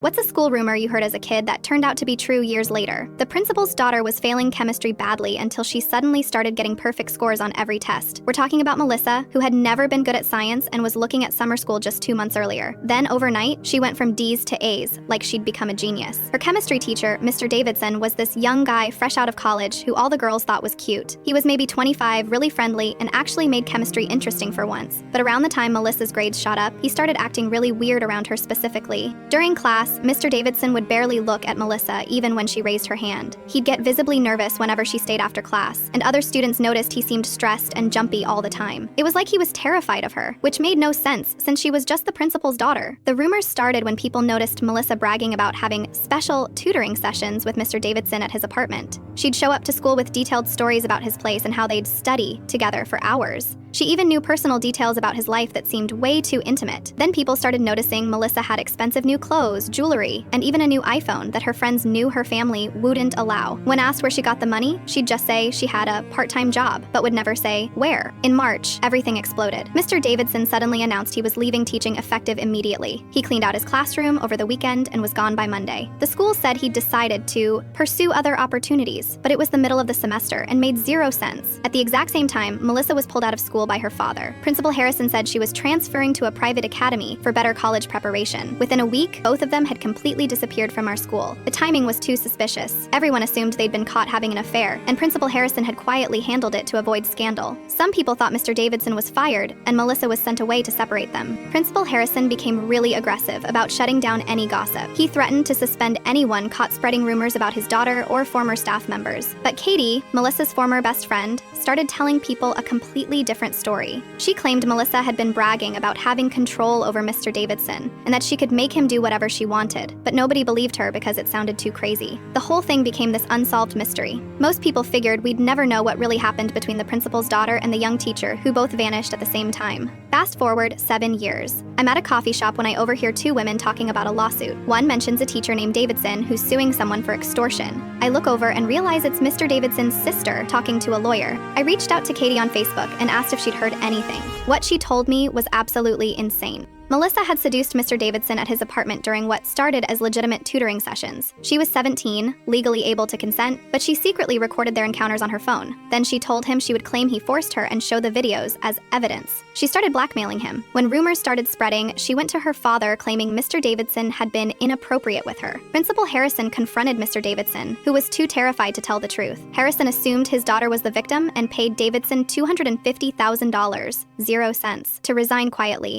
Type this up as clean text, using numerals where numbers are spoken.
What's a school rumor you heard as a kid that turned out to be true years later? The principal's daughter was failing chemistry badly until she suddenly started getting perfect scores on every test. We're talking about Melissa, who had never been good at science and was looking at summer school just 2 months earlier. Then overnight, she went from D's to A's, like she'd become a genius. Her chemistry teacher, Mr. Davidson, was this young guy fresh out of college who all the girls thought was cute. He was maybe 25, really friendly, and actually made chemistry interesting for once. But around the time Melissa's grades shot up, he started acting really weird around her specifically. During class, Mr. Davidson would barely look at Melissa even when she raised her hand. He'd get visibly nervous whenever she stayed after class, and other students noticed he seemed stressed and jumpy all the time. It was like he was terrified of her, which made no sense since she was just the principal's daughter. The rumors started when people noticed Melissa bragging about having special tutoring sessions with Mr. Davidson at his apartment. She'd show up to school with detailed stories about his place and how they'd study together for hours. She even knew personal details about his life that seemed way too intimate. Then people started noticing Melissa had expensive new clothes, jewelry, and even a new iPhone that her friends knew her family wouldn't allow. When asked where she got the money, she'd just say she had a part-time job, but would never say where. In March, everything exploded. Mr. Davidson suddenly announced he was leaving teaching effective immediately. He cleaned out his classroom over the weekend and was gone by Monday. The school said he'd decided to pursue other opportunities, but it was the middle of the semester and made zero sense. At the exact same time, Melissa was pulled out of school by her father. Principal Harrison said she was transferring to a private academy for better college preparation. Within a week, both of them had completely disappeared from our school. The timing was too suspicious. Everyone assumed they'd been caught having an affair, and Principal Harrison had quietly handled it to avoid scandal. Some people thought Mr. Davidson was fired, and Melissa was sent away to separate them. Principal Harrison became really aggressive about shutting down any gossip. He threatened to suspend anyone caught spreading rumors about his daughter or former staff members. But Katie, Melissa's former best friend, started telling people a completely different story. She claimed Melissa had been bragging about having control over Mr. Davidson and that she could make him do whatever she wanted, but nobody believed her because it sounded too crazy. The whole thing became this unsolved mystery. Most people figured we'd never know what really happened between the principal's daughter and the young teacher who both vanished at the same time. Fast forward 7 years. I'm at a coffee shop when I overhear 2 women talking about a lawsuit. One mentions a teacher named Davidson who's suing someone for extortion. I look over and realize it's Mr. Davidson's sister talking to a lawyer. I reached out to Katie on Facebook and asked if she'd heard anything. What she told me was absolutely insane. Melissa had seduced Mr. Davidson at his apartment during what started as legitimate tutoring sessions. She was 17, legally able to consent, but she secretly recorded their encounters on her phone. Then she told him she would claim he forced her and show the videos as evidence. She started blackmailing him. When rumors started spreading, she went to her father claiming Mr. Davidson had been inappropriate with her. Principal Harrison confronted Mr. Davidson, who was too terrified to tell the truth. Harrison assumed his daughter was the victim and paid Davidson $250,000, 0 cents, to resign quietly.